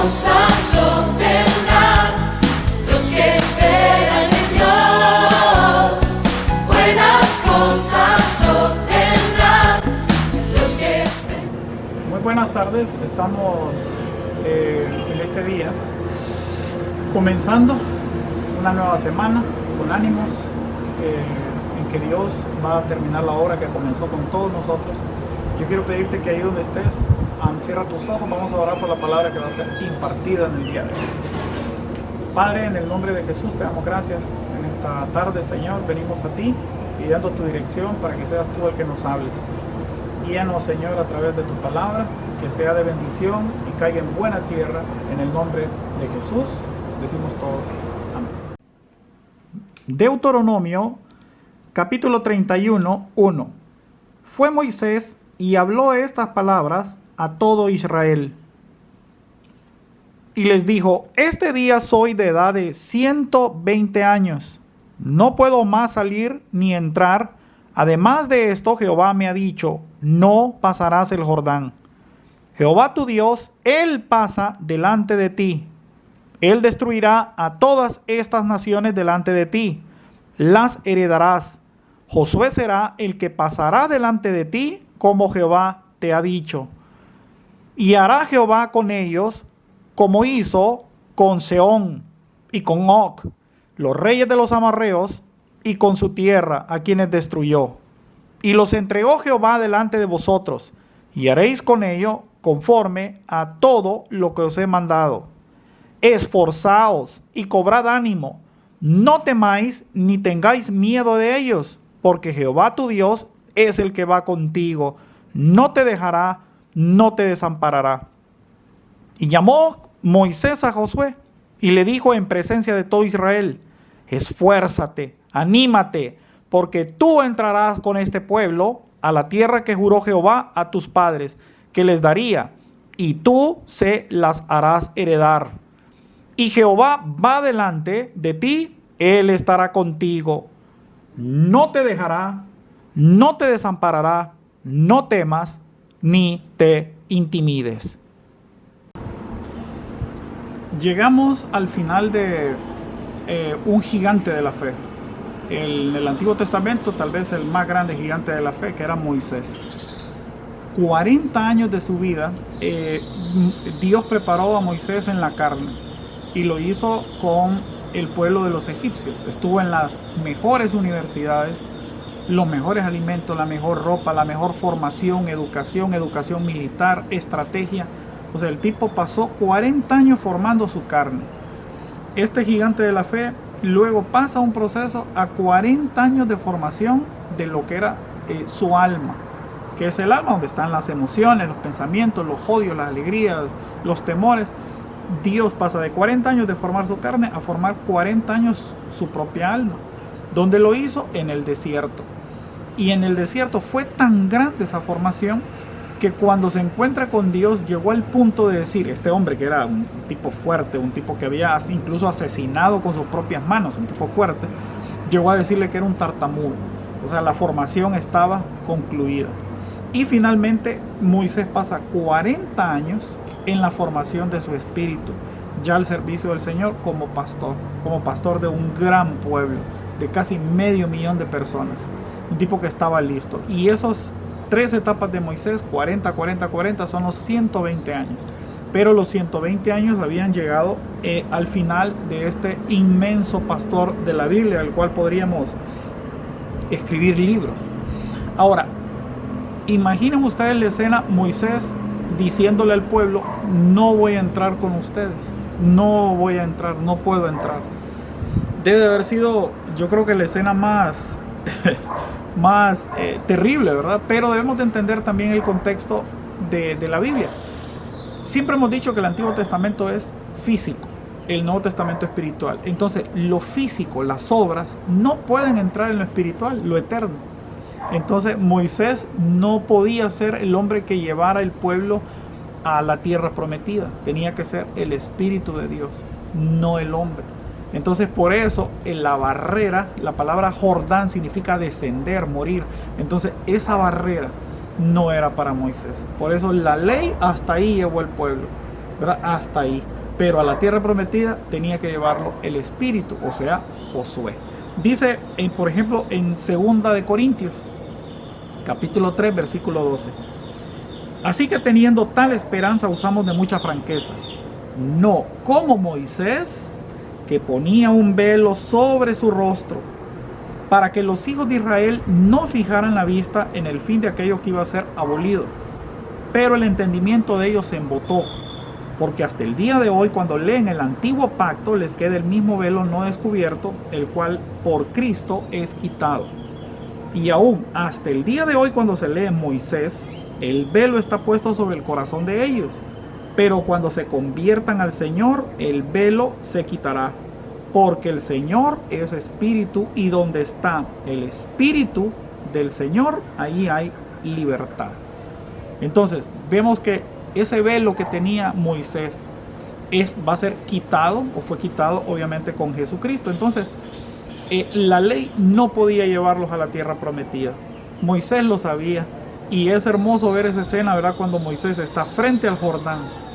cosas obtendrán los que esperan en Dios. Buenas cosas obtendrán los que esperan. Muy buenas tardes, estamos en este día comenzando una nueva semana con ánimos en que Dios va a terminar la obra que comenzó con todos nosotros. Yo quiero pedirte que ahí donde estés, cierra tus ojos, vamos a orar por la palabra que va a ser impartida en el día de hoy. Padre, en el nombre de Jesús te damos gracias en esta tarde, Señor. Venimos a ti pidiendo tu dirección para que seas tú el que nos hables. Guíanos, Señor, a través de tu palabra, que sea de bendición y caiga en buena tierra. En el nombre de Jesús decimos todos amén. Deuteronomio capítulo 31, 1. Fue Moisés y habló estas palabras a todo Israel. Y les dijo: este día soy de edad de 120 años. No puedo más salir ni entrar. Además de esto, Jehová me ha dicho: no pasarás el Jordán. Jehová tu Dios, Él pasa delante de ti. Él destruirá a todas estas naciones delante de ti. Las heredarás. Josué será el que pasará delante de ti, como Jehová te ha dicho. Y hará Jehová con ellos como hizo con Sehón y con Og, los reyes de los amorreos, y con su tierra, a quienes destruyó. Y los entregó Jehová delante de vosotros, y haréis con ellos conforme a todo lo que os he mandado. Esforzaos y cobrad ánimo, no temáis ni tengáis miedo de ellos, porque Jehová tu Dios es el que va contigo, no te dejará, no te desamparará. Y llamó Moisés a Josué y le dijo en presencia de todo Israel: esfuérzate, anímate, porque tú entrarás con este pueblo a la tierra que juró Jehová a tus padres, que les daría, y tú se las harás heredar. Y Jehová va delante de ti, Él estará contigo. No te dejará, no te desamparará, no temas, ni te intimides. Llegamos al final de un gigante de la fe. En el Antiguo Testamento, tal vez el más grande gigante de la fe, que era Moisés. 40 años de su vida, Dios preparó a Moisés en la carne y lo hizo con el pueblo de los egipcios. Estuvo en las mejores universidades, los mejores alimentos, la mejor ropa, la mejor formación, educación militar, estrategia. O sea, el tipo pasó 40 años formando su carne. Este gigante de la fe luego pasa un proceso a 40 años de formación de lo que era su alma, que es el alma donde están las emociones, los pensamientos, los odios, las alegrías, los temores. Dios pasa de 40 años de formar su carne a formar 40 años su propia alma. ¿Dónde lo hizo? En el desierto. Y en el desierto fue tan grande esa formación que cuando se encuentra con Dios llegó al punto de decir: este hombre, que era un tipo fuerte, un tipo que había incluso asesinado con sus propias manos, un tipo fuerte, llegó a decirle que era un tartamudo. O sea, la formación estaba concluida. Y finalmente Moisés pasa 40 años en la formación de su espíritu, ya al servicio del Señor como pastor de un gran pueblo, de casi 500,000 de personas. Un tipo que estaba listo. Y esos 3 etapas de Moisés, 40, 40, 40, son los 120 años. Pero los 120 años habían llegado al final de este inmenso pastor de la Biblia, al cual podríamos escribir libros. Ahora, imaginen ustedes la escena: Moisés diciéndole al pueblo: no voy a entrar con ustedes, no voy a entrar, no puedo entrar. Debe de haber sido, yo creo que la escena más terrible, ¿verdad? Pero debemos de entender también el contexto de la Biblia. Siempre hemos dicho que el Antiguo Testamento es físico, el Nuevo Testamento espiritual. Entonces, lo físico, las obras, no pueden entrar en lo espiritual, lo eterno. Entonces, Moisés no podía ser el hombre que llevara el pueblo a la tierra prometida. Tenía que ser el Espíritu de Dios, no el hombre. Entonces, por eso, en la barrera, la palabra Jordán significa descender, morir. Entonces, esa barrera no era para Moisés. Por eso la ley hasta ahí llevó el pueblo, ¿verdad? Hasta ahí. pero a la tierra prometida tenía que llevarlo el Espíritu, o sea, Josué. Dice, por ejemplo, en 2 de Corintios, capítulo 3, versículo 12. Así que teniendo tal esperanza usamos de mucha franqueza, no como Moisés, que ponía un velo sobre su rostro, para que los hijos de Israel no fijaran la vista en el fin de aquello que iba a ser abolido. Pero el entendimiento de ellos se embotó, porque hasta el día de hoy, cuando leen el antiguo pacto, les queda el mismo velo no descubierto, el cual por Cristo es quitado. Y aún hasta el día de hoy, cuando se lee Moisés, el velo está puesto sobre el corazón de ellos. Pero cuando se conviertan al Señor, el velo se quitará. Porque el Señor es espíritu, y donde está el espíritu del Señor, ahí hay libertad. Entonces, vemos que ese velo que tenía Moisés va a ser quitado, o fue quitado obviamente con Jesucristo. Entonces, la ley no podía llevarlos a la tierra prometida. Moisés lo sabía, y es hermoso ver esa escena, ¿verdad? Cuando Moisés está frente al Jordán.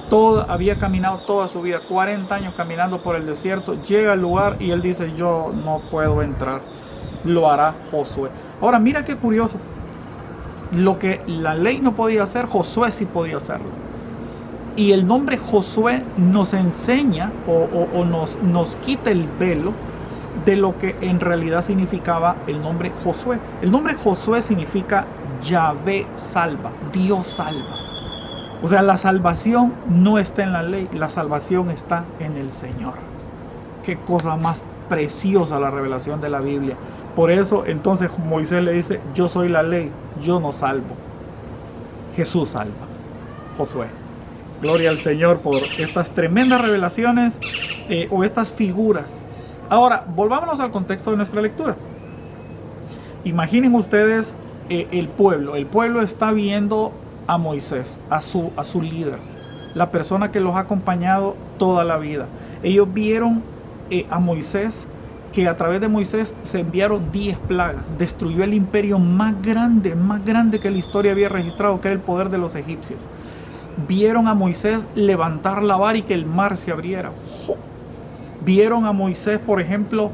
Había caminado toda su vida, 40 años caminando por el desierto, llega al lugar y él dice, yo no puedo entrar, lo hará Josué. Ahora mira qué curioso, lo que la ley no podía hacer, Josué sí podía hacerlo. Y el nombre Josué nos enseña o nos quita el velo de lo que en realidad significaba el nombre Josué. El nombre Josué significa Yahvé salva, Dios salva. O sea, la salvación no está en la ley, la salvación está en el Señor. Qué cosa más preciosa la revelación de la Biblia. Por eso entonces Moisés le dice, yo soy la ley, yo no salvo. Jesús salva. Josué. Gloria al Señor por estas tremendas revelaciones o estas figuras. Ahora, volvámonos al contexto de nuestra lectura. Imaginen ustedes el pueblo. El pueblo está viendo a Moisés, a su líder, la persona que los ha acompañado toda la vida. Ellos vieron a Moisés, que a través de Moisés se enviaron 10 plagas, destruyó el imperio más grande que la historia había registrado, que era el poder de los egipcios. Vieron a Moisés levantar la vara y que el mar se abriera. Vieron a Moisés, por ejemplo,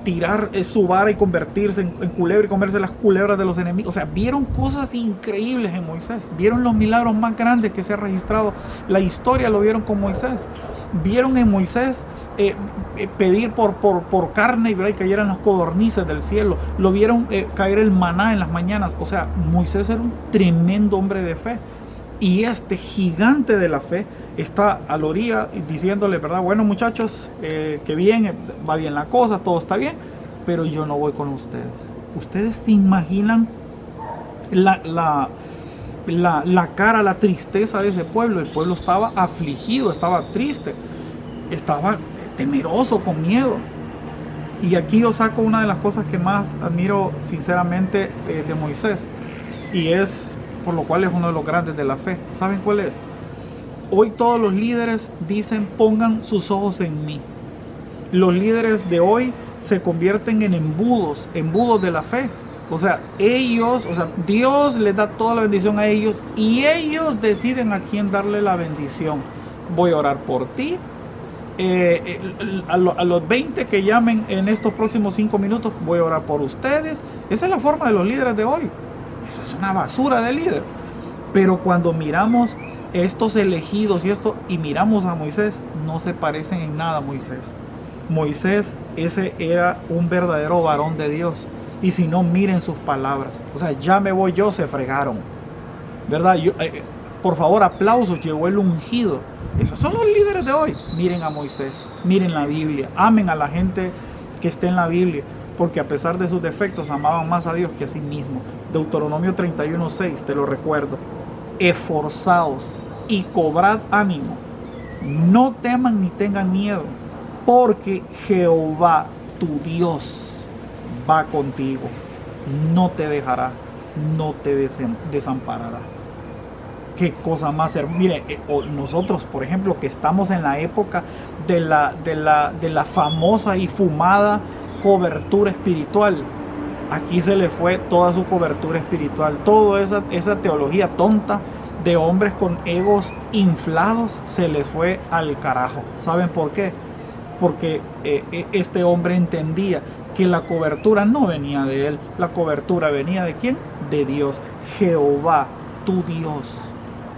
tirar su vara y convertirse en culebra y comerse las culebras de los enemigos. O sea, vieron cosas increíbles en Moisés. Vieron los milagros más grandes que se ha registrado. La historia lo vieron con Moisés. Vieron en Moisés pedir por carne y cayeran las codornices del cielo. Lo vieron caer el maná en las mañanas. O sea, Moisés era un tremendo hombre de fe. Y este gigante de la fe está a la orilla diciéndole, ¿verdad? Bueno, muchachos, que bien, va bien la cosa, todo está bien, pero yo no voy con ustedes. Ustedes se imaginan la cara, la tristeza de ese pueblo. El pueblo estaba afligido, estaba triste, estaba temeroso, con miedo. Y aquí yo saco una de las cosas que más admiro sinceramente de Moisés, y es por lo cual es uno de los grandes de la fe. ¿Saben cuál es? Hoy todos los líderes dicen, pongan sus ojos en mí. Los líderes de hoy se convierten en embudos de la fe. O sea, Dios les da toda la bendición a ellos y ellos deciden a quién darle la bendición. Voy a orar por ti. A los 20 que llamen en estos próximos 5 minutos, voy a orar por ustedes. Esa es la forma de los líderes de hoy. Eso es una basura de líder. Pero cuando miramos estos elegidos y miramos a Moisés, no se parecen en nada a Moisés. Moisés, ese era un verdadero varón de Dios. Y si no, miren sus palabras. O sea, ya me voy yo, se fregaron, ¿verdad? Por favor, aplausos, llegó el ungido. Esos son los líderes de hoy. Miren a Moisés, miren la Biblia, amen a la gente que esté en la Biblia, porque a pesar de sus defectos amaban más a Dios que a sí mismos. Deuteronomio 31:6, te lo recuerdo. Esforzaos y cobrad ánimo, no teman ni tengan miedo, porque Jehová tu Dios va contigo, no te dejará, no te desamparará. Qué cosa más hermosa. Mire, nosotros, por ejemplo, que estamos en la época de la famosa y fumada cobertura espiritual, aquí se le fue toda su cobertura espiritual, toda esa teología tonta de hombres con egos inflados se les fue al carajo. ¿Saben por qué? Porque este hombre entendía que la cobertura no venía de él, la cobertura venía ¿de quién? De Dios. Jehová, tu Dios,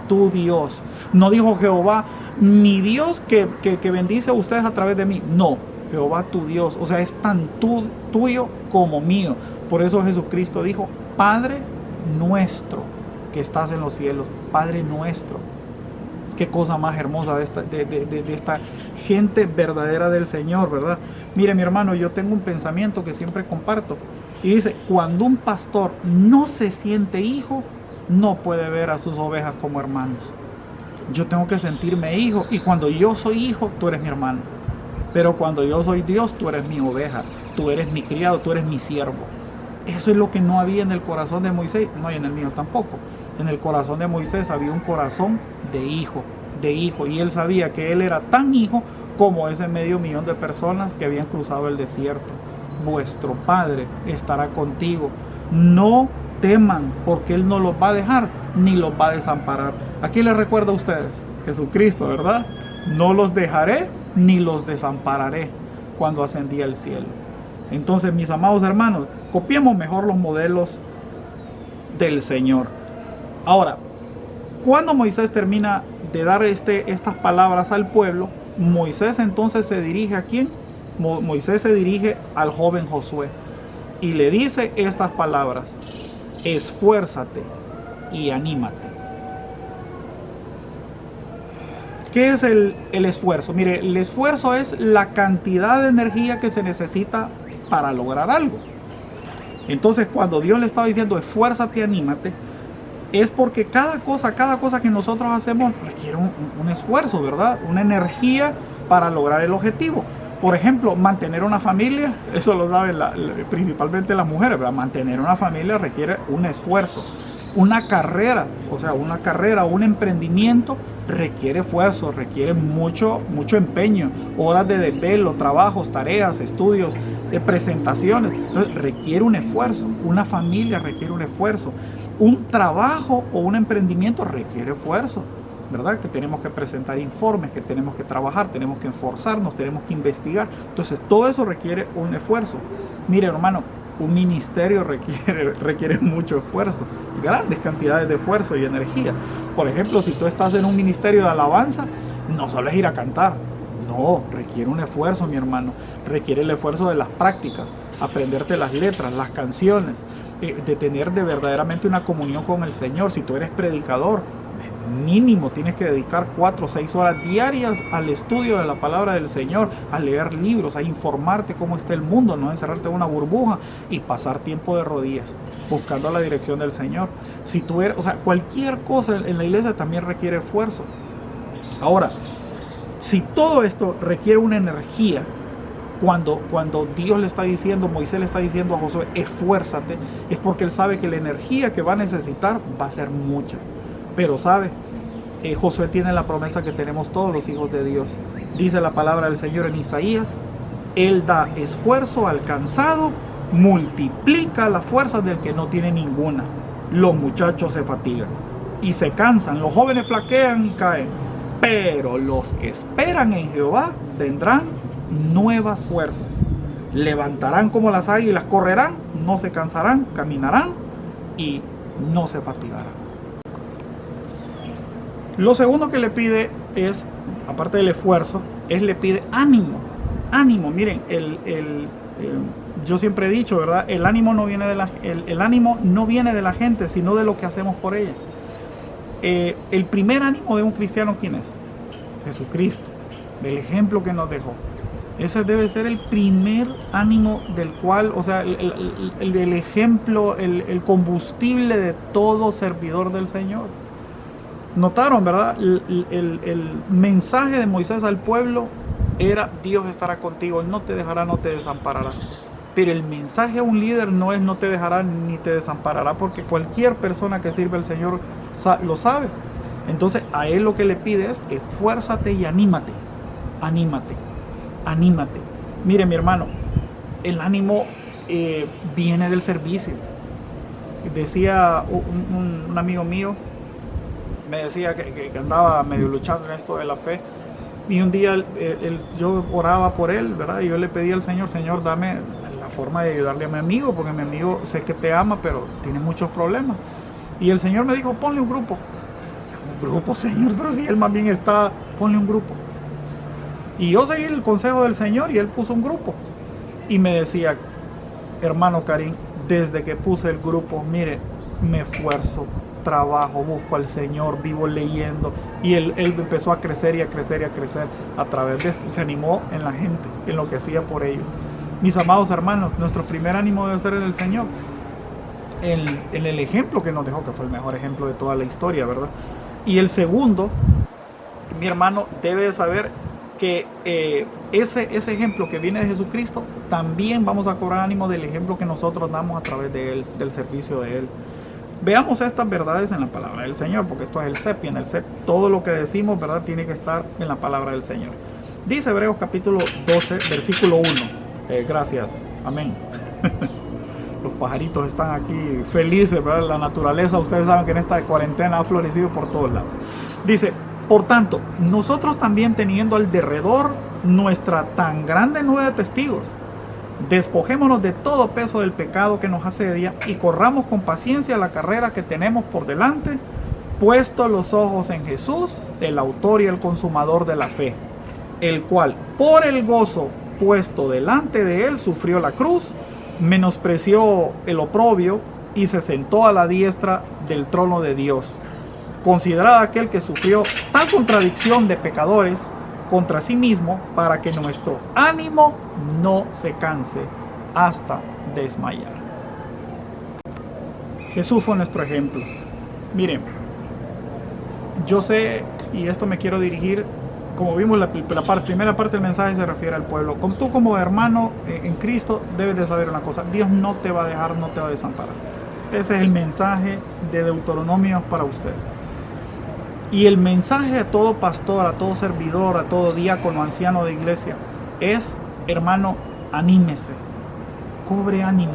tu Dios. No dijo Jehová, mi Dios que bendice a ustedes a través de mí. No, Jehová tu Dios, o sea, es tan tuyo como mío. Por eso Jesucristo dijo, Padre nuestro que estás en los cielos, Padre nuestro. Qué cosa más hermosa de esta gente verdadera del Señor, ¿verdad? Mire, mi hermano, yo tengo un pensamiento que siempre comparto. Y dice, cuando un pastor no se siente hijo, no puede ver a sus ovejas como hermanos. Yo tengo que sentirme hijo. Y cuando yo soy hijo, tú eres mi hermano. Pero cuando yo soy Dios, tú eres mi oveja. Tú eres mi criado, tú eres mi siervo. Eso es lo que no había en el corazón de Moisés. No hay en el mío tampoco. En el corazón de Moisés había un corazón de hijo. Y él sabía que él era tan hijo como ese 500,000 de personas que habían cruzado el desierto. Vuestro Padre estará contigo. No teman, porque Él no los va a dejar ni los va a desamparar. ¿A quién les recuerda a ustedes? Jesucristo, ¿verdad? No los dejaré ni los desampararé cuando ascendí al cielo. Entonces, mis amados hermanos, copiemos mejor los modelos del Señor. Ahora, cuando Moisés termina de dar estas palabras al pueblo, Moisés entonces se dirige ¿a quién? Moisés se dirige al joven Josué y le dice estas palabras: esfuérzate y anímate. ¿Qué es el esfuerzo? Mire, el esfuerzo es la cantidad de energía que se necesita para lograr algo. Entonces, cuando Dios le estaba diciendo esfuérzate y anímate, es porque cada cosa que nosotros hacemos requiere un esfuerzo, ¿verdad? Una energía para lograr el objetivo. Por ejemplo, mantener una familia, eso lo saben principalmente las mujeres, ¿verdad? Mantener una familia requiere un esfuerzo. Una carrera, un emprendimiento requiere esfuerzo, requiere mucho empeño, horas de desvelo, trabajos, tareas, estudios, presentaciones. Entonces requiere un esfuerzo. Una familia requiere un esfuerzo. Un trabajo o un emprendimiento requiere esfuerzo, ¿verdad? Que tenemos que presentar informes, que tenemos que trabajar, tenemos que esforzarnos, tenemos que investigar. Entonces todo eso requiere un esfuerzo. Mire, hermano, un ministerio requiere mucho esfuerzo, grandes cantidades de esfuerzo y energía. Por ejemplo, si tú estás en un ministerio de alabanza, no solo es ir a cantar, no, requiere un esfuerzo, mi hermano. Requiere el esfuerzo de las prácticas, aprenderte las letras, las canciones, de tener verdaderamente una comunión con el Señor. Si tú eres predicador, mínimo tienes que dedicar 4 o 6 horas diarias al estudio de la palabra del Señor, a leer libros, a informarte cómo está el mundo, no encerrarte en una burbuja y pasar tiempo de rodillas buscando la dirección del Señor. Si tú eres, cualquier cosa en la iglesia también requiere esfuerzo. Ahora, si todo esto requiere una energía, cuando Dios le está diciendo, Moisés le está diciendo a Josué, esfuérzate, es porque él sabe que la energía que va a necesitar va a ser mucha. Pero sabe, Josué tiene la promesa que tenemos todos los hijos de Dios. Dice la palabra del Señor en Isaías: Él da esfuerzo al cansado, multiplica las fuerzas del que no tiene ninguna. Los muchachos se fatigan y se cansan, los jóvenes flaquean y caen, pero los que esperan en Jehová tendrán nuevas fuerzas. Levantarán como las águilas, correrán, no se cansarán, caminarán y no se fatigarán. Lo segundo que le pide es, aparte del esfuerzo, le pide ánimo. Ánimo, miren, yo siempre he dicho, ¿verdad? El ánimo no viene el ánimo no viene de la gente, sino de lo que hacemos por ella. El primer ánimo de un cristiano, ¿quién es? Jesucristo, del ejemplo que nos dejó. Ese debe ser el primer ánimo del cual, el ejemplo, el combustible de todo servidor del Señor. Notaron, ¿verdad? El mensaje de Moisés al pueblo era: Dios estará contigo, no te dejará, no te desamparará. Pero el mensaje a un líder no es: no te dejará ni te desamparará, porque cualquier persona que sirve al Señor lo sabe. Entonces a él lo que le pide es: esfuérzate y anímate. Anímate. Mire, mi hermano, el ánimo viene del servicio. Decía un amigo mío, me decía que andaba medio luchando en esto de la fe. Y un día yo oraba por él, ¿verdad? Y yo le pedí al Señor, Señor, dame la forma de ayudarle a mi amigo, porque mi amigo sé que te ama, pero tiene muchos problemas. Y el Señor me dijo, ponle un grupo. Un grupo, Señor, pero si él más bien está, ponle un grupo. Y yo seguí el consejo del Señor y él puso un grupo. Y me decía, hermano Karim, desde que puse el grupo, mire, me esfuerzo, trabajo, busco al Señor, vivo leyendo. Y él empezó a crecer y a crecer y a crecer a través de eso. Se animó en la gente, en lo que hacía por ellos. Mis amados hermanos, nuestro primer ánimo debe ser en el Señor. En el ejemplo que nos dejó, que fue el mejor ejemplo de toda la historia, ¿verdad? Y el segundo, mi hermano debe de saber que ese ejemplo que viene de Jesucristo, también vamos a cobrar ánimo del ejemplo que nosotros damos a través de Él, del servicio de Él. Veamos estas verdades en la palabra del Señor, porque esto es el CEP, y en el CEP todo lo que decimos, ¿verdad?, tiene que estar en la palabra del Señor. Dice Hebreos capítulo 12, versículo 1. Gracias, amén. Los pajaritos están aquí felices, ¿verdad? La naturaleza, ustedes saben que en esta cuarentena ha florecido por todos lados. Dice, por tanto, nosotros también teniendo al derredor nuestra tan grande nube de testigos, despojémonos de todo peso del pecado que nos asedia y corramos con paciencia la carrera que tenemos por delante, puesto los ojos en Jesús, el autor y el consumador de la fe, el cual por el gozo puesto delante de él sufrió la cruz, menospreció el oprobio y se sentó a la diestra del trono de Dios. Considerad aquel que sufrió tal contradicción de pecadores contra sí mismo, para que nuestro ánimo no se canse hasta desmayar. Jesús fue nuestro ejemplo. Miren, yo sé, y esto me quiero dirigir, como vimos la primera parte del mensaje se refiere al pueblo. Como tú como hermano en Cristo debes de saber una cosa: Dios no te va a dejar, no te va a desamparar. Ese es el mensaje de Deuteronomio para usted. Y el mensaje a todo pastor, a todo servidor, a todo diácono, anciano de iglesia es, hermano, anímese, cobre ánimo.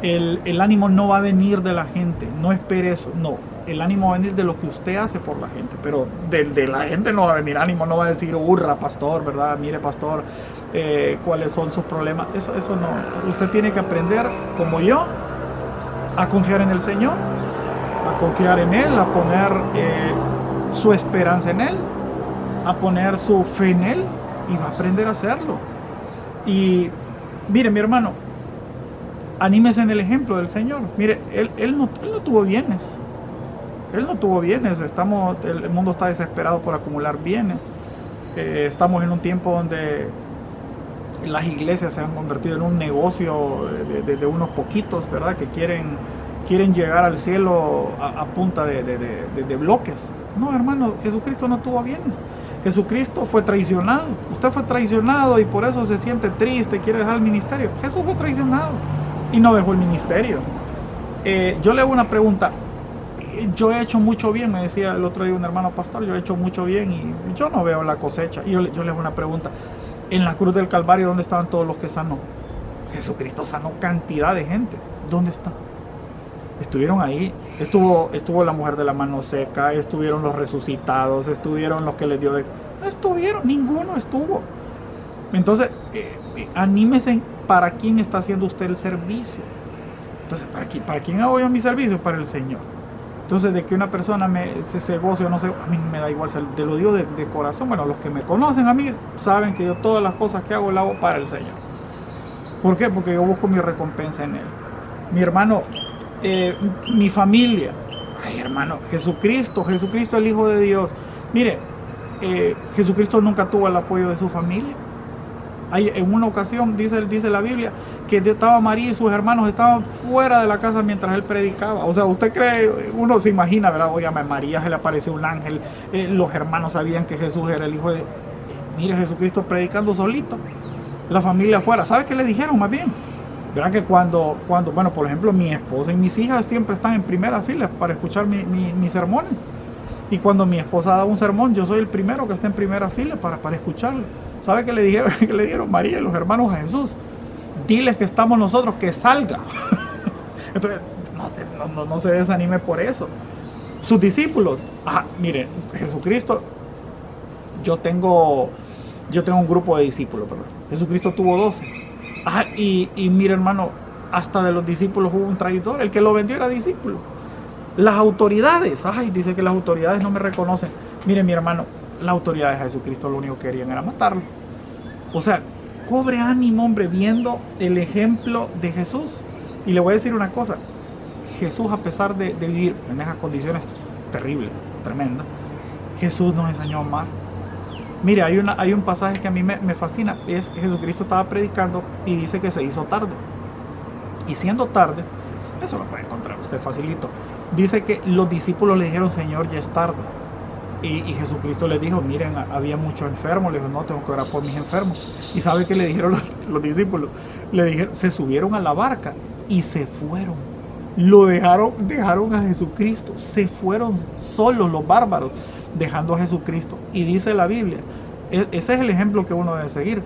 El ánimo no va a venir de la gente, no espere eso, no. El ánimo va a venir de lo que usted hace por la gente, pero de la gente no va a venir ánimo, no va a decir, hurra, pastor, ¿verdad? Mire, pastor, cuáles son sus problemas. Eso no. Usted tiene que aprender, como yo, a confiar en el Señor, a confiar en Él, a poner su esperanza en Él, a poner su fe en Él, y va a aprender a hacerlo. Y mire, mi hermano, anímese en el ejemplo del Señor. Mire, él no tuvo bienes. Él no tuvo bienes. El mundo está desesperado por acumular bienes. Estamos en un tiempo donde las iglesias se han convertido en un negocio de unos poquitos, ¿verdad?, que quieren llegar al cielo a punta de bloques. No, hermano, Jesucristo no tuvo bienes. Jesucristo fue traicionado. Usted fue traicionado y por eso se siente triste, quiere dejar el ministerio. Jesús fue traicionado y no dejó el ministerio. Yo le hago una pregunta. Yo he hecho mucho bien, me decía el otro día un hermano pastor, yo he hecho mucho bien y yo no veo la cosecha. Y yo le hago una pregunta. En la cruz del Calvario, ¿dónde estaban todos los que sanó? Jesucristo sanó cantidad de gente. ¿Dónde está? Estuvieron ahí. Estuvo la mujer de la mano seca, estuvieron los resucitados, estuvieron los que les dio de... No estuvieron, ninguno estuvo. Entonces, anímese. ¿Para quién está haciendo usted el servicio? Entonces, ¿para quién hago yo mi servicio? Para el Señor. Entonces, de que una persona se goce o no se... A mí me da igual, te lo digo de corazón. Bueno, los que me conocen a mí saben que yo todas las cosas que hago, las hago para el Señor. ¿Por qué? Porque yo busco mi recompensa en Él. Mi hermano, mi familia. Ay, hermano, Jesucristo el Hijo de Dios. Mire, Jesucristo nunca tuvo el apoyo de su familia. En una ocasión, dice la Biblia, que estaba María y sus hermanos estaban fuera de la casa mientras él predicaba. O sea, usted cree, uno se imagina, ¿verdad? Oye, a María se le apareció un ángel, los hermanos sabían que Jesús era el Hijo de... Mire, Jesucristo predicando solito, la familia afuera. ¿Sabe qué le dijeron más bien? ¿Verdad que cuando, bueno, por ejemplo, mi esposa y mis hijas siempre están en primera fila para escuchar mis sermones? Y cuando mi esposa da un sermón, yo soy el primero que está en primera fila para escucharlo. ¿Sabe qué le dijeron? ¿Qué le dieron María y los hermanos a Jesús? Diles que estamos nosotros, que salga. Entonces, no se desanime por eso. Sus discípulos, mire, Jesucristo, yo tengo un grupo de discípulos, perdón. Jesucristo tuvo 12. Y mire, hermano, hasta de los discípulos hubo un traidor, el que lo vendió era discípulo. Las autoridades, dice que las autoridades no me reconocen. Mire, mi hermano, las autoridades de Jesucristo lo único que querían era matarlo. O sea, cobre ánimo, hombre, viendo el ejemplo de Jesús. Y le voy a decir una cosa, Jesús, a pesar de vivir en esas condiciones terribles, tremendas, Jesús nos enseñó a amar. Mire, hay un pasaje que a mí me fascina, es que Jesucristo estaba predicando y dice que se hizo tarde. Y siendo tarde, eso lo puede encontrar usted facilito, dice que los discípulos le dijeron, Señor, ya es tarde. Y Jesucristo les dijo, miren, había muchos enfermos. Le dijo, no, tengo que orar por mis enfermos. ¿Y sabe qué le dijeron los discípulos? Le dijeron, se subieron a la barca y se fueron. Lo dejaron a Jesucristo. Se fueron solos los bárbaros, dejando a Jesucristo. Y dice la Biblia, ese es el ejemplo que uno debe seguir,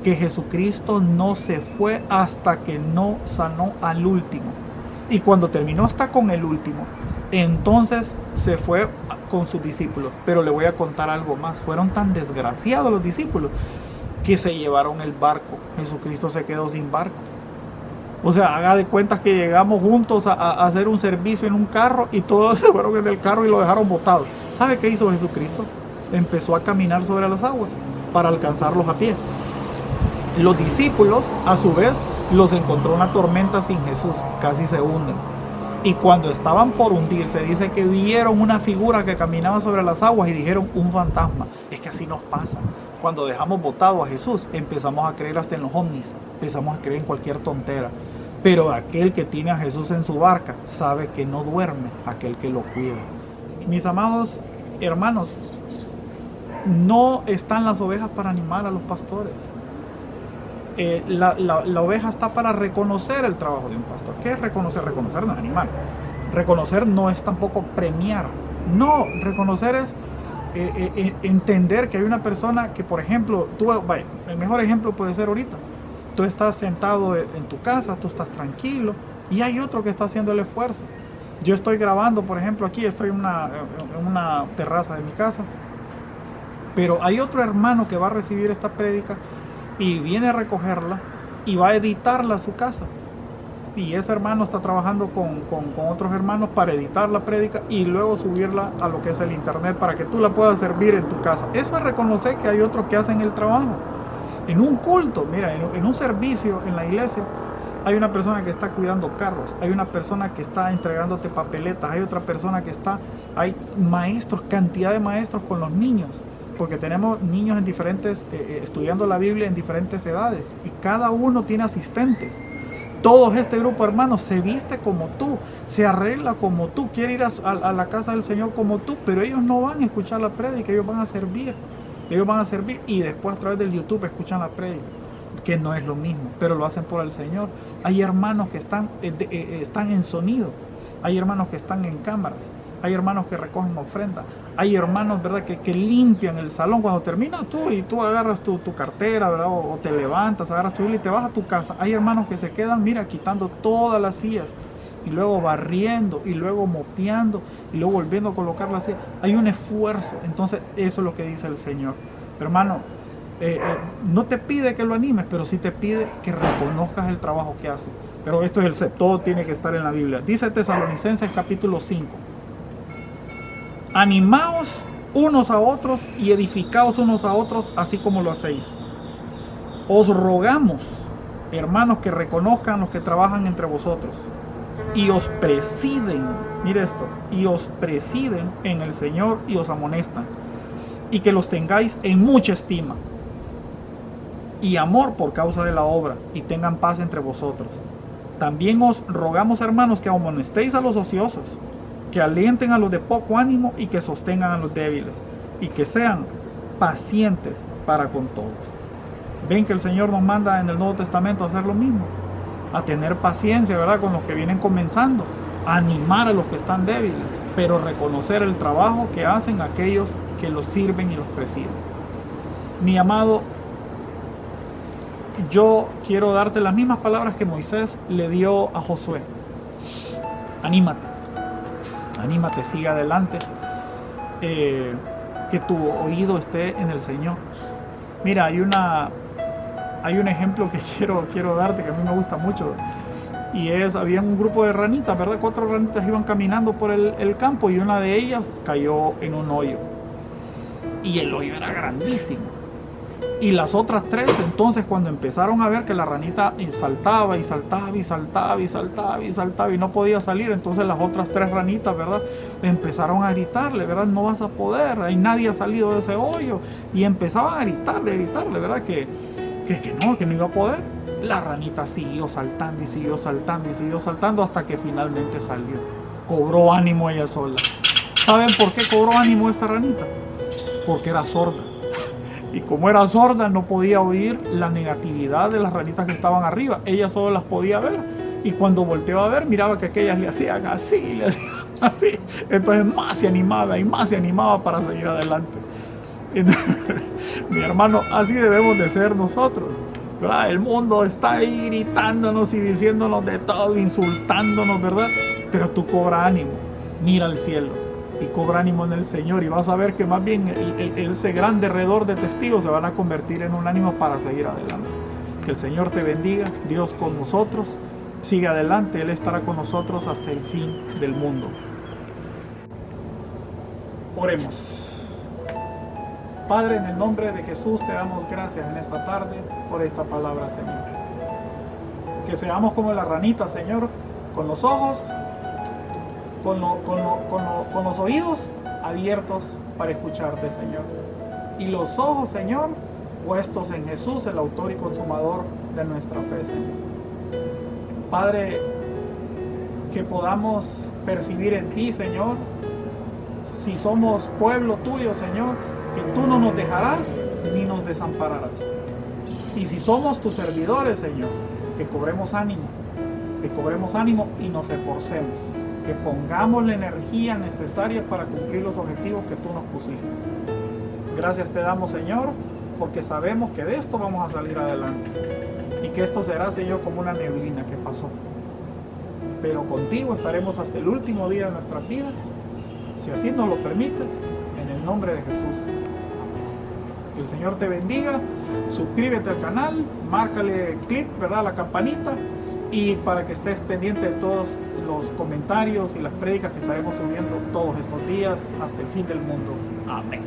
que Jesucristo no se fue hasta que no sanó al último. Y cuando terminó hasta con el último, entonces se fue con sus discípulos. Pero le voy a contar algo más. Fueron tan desgraciados los discípulos que se llevaron el barco. Jesucristo se quedó sin barco. O sea, haga de cuentas que llegamos juntos a hacer un servicio en un carro y todos se fueron en el carro y lo dejaron botado. ¿Sabe qué hizo Jesucristo? Empezó a caminar sobre las aguas para alcanzarlos a pie. Los discípulos, a su vez, los encontró una tormenta sin Jesús. Casi se hunden. Y cuando estaban por hundirse, dice que vieron una figura que caminaba sobre las aguas y dijeron, un fantasma. Es que así nos pasa. Cuando dejamos botado a Jesús, empezamos a creer hasta en los ovnis. Empezamos a creer en cualquier tontera. Pero aquel que tiene a Jesús en su barca sabe que no duerme aquel que lo cuida. Mis amados hermanos, no están las ovejas para animar a los pastores. La oveja está para reconocer el trabajo de un pastor. ¿Qué es reconocer? Reconocer no es animar. Reconocer no es tampoco premiar. No, reconocer es entender que hay una persona que, por ejemplo, el mejor ejemplo puede ser ahorita. Tú estás sentado en tu casa, tú estás tranquilo y hay otro que está haciendo el esfuerzo. Yo estoy grabando, por ejemplo, aquí estoy en una terraza de mi casa, pero hay otro hermano que va a recibir esta prédica y viene a recogerla y va a editarla a su casa. Y ese hermano está trabajando con otros hermanos para editar la prédica y luego subirla a lo que es el internet para que tú la puedas servir en tu casa. Eso es reconocer que hay otros que hacen el trabajo. En un culto, mira, en un servicio en la iglesia, hay una persona que está cuidando carros, hay una persona que está entregándote papeletas, hay otra persona que hay maestros, cantidad de maestros con los niños, porque tenemos niños en diferentes, estudiando la Biblia en diferentes edades, y cada uno tiene asistentes. Todo este grupo, hermanos, se viste como tú, se arregla como tú, quiere ir a la casa del Señor como tú, pero ellos no van a escuchar la prédica, ellos van a servir. Ellos van a servir y después a través del YouTube escuchan la prédica, que no es lo mismo, pero lo hacen por el Señor. Hay hermanos que están en sonido, hay hermanos que están en cámaras, hay hermanos que recogen ofrendas, hay hermanos, ¿verdad?, que limpian el salón. Cuando terminas tú agarras tu cartera, ¿verdad?, o te levantas, agarras tu Biblia y te vas a tu casa. Hay hermanos que se quedan, mira, quitando todas las sillas y luego barriendo y luego mopeando y luego volviendo a colocar las sillas. Hay un esfuerzo. Entonces eso es lo que dice el Señor. Hermano, no te pide que lo animes, pero sí te pide que reconozcas el trabajo que hace. Pero esto es todo tiene que estar en la Biblia. Dice Tesalonicenses capítulo 5: animaos unos a otros y edificaos unos a otros, así como lo hacéis. Os rogamos, hermanos, que reconozcan los que trabajan entre vosotros y os presiden, mire esto, y os presiden en el Señor y os amonestan, y que los tengáis en mucha estima y amor por causa de la obra, y tengan paz entre vosotros. También os rogamos, hermanos, que amonestéis a los ociosos, que alienten a los de poco ánimo y que sostengan a los débiles, y que sean pacientes para con todos. Ven que el Señor nos manda en el Nuevo Testamento a hacer lo mismo, a tener paciencia, ¿verdad?, con los que vienen comenzando, a animar a los que están débiles, pero reconocer el trabajo que hacen aquellos que los sirven y los presiden. Mi amado, yo quiero darte las mismas palabras que Moisés le dio a Josué. Anímate. Anímate, sigue adelante. Que tu oído esté en el Señor. Mira, hay un ejemplo que quiero darte, que a mí me gusta mucho. Y había un grupo de ranitas, ¿verdad? 4 ranitas iban caminando por el campo y una de ellas cayó en un hoyo. Y el hoyo era grandísimo. Y las otras 3, entonces, cuando empezaron a ver que la ranita saltaba y saltaba y saltaba y saltaba y saltaba y no podía salir, entonces las otras 3 ranitas, ¿verdad?, empezaron a gritarle, ¿verdad? No vas a poder, ahí nadie ha salido de ese hoyo. Y empezaban a gritarle, ¿verdad? Que no iba a poder. La ranita siguió saltando y siguió saltando y siguió saltando hasta que finalmente salió. Cobró ánimo ella sola. ¿Saben por qué cobró ánimo esta ranita? Porque era sorda. Y como era sorda, no podía oír la negatividad de las ranitas que estaban arriba. Ella solo las podía ver. Y cuando volteaba a ver, miraba que aquellas le hacían así, le hacían así. Entonces más se animaba y más se animaba para seguir adelante. Entonces, mi hermano, así debemos de ser nosotros, ¿verdad? El mundo está ahí gritándonos y diciéndonos de todo, insultándonos, ¿verdad? Pero tú cobra ánimo, mira al cielo y cobra ánimo en el Señor, y vas a ver que más bien ese gran derredor de testigos se van a convertir en un ánimo para seguir adelante. Que el Señor te bendiga, Dios con nosotros, sigue adelante, Él estará con nosotros hasta el fin del mundo. Oremos. Padre, en el nombre de Jesús te damos gracias en esta tarde por esta palabra, Señor. Que seamos como la ranita, Señor, con los ojos, con los oídos abiertos para escucharte, Señor. Y los ojos, Señor, puestos en Jesús, el autor y consumador de nuestra fe, Señor. Padre, que podamos percibir en ti, Señor, si somos pueblo tuyo, Señor, que tú no nos dejarás ni nos desampararás. Y si somos tus servidores, Señor, que cobremos ánimo y nos esforcemos, que pongamos la energía necesaria para cumplir los objetivos que tú nos pusiste. Gracias te damos, Señor, porque sabemos que de esto vamos a salir adelante y que esto será, Señor, como una neblina que pasó. Pero contigo estaremos hasta el último día de nuestras vidas, si así nos lo permites, en el nombre de Jesús. Que el Señor te bendiga, suscríbete al canal, márcale clic, ¿verdad?, la campanita, y para que estés pendiente de todos los comentarios y las prédicas que estaremos subiendo todos estos días hasta el fin del mundo. Amén.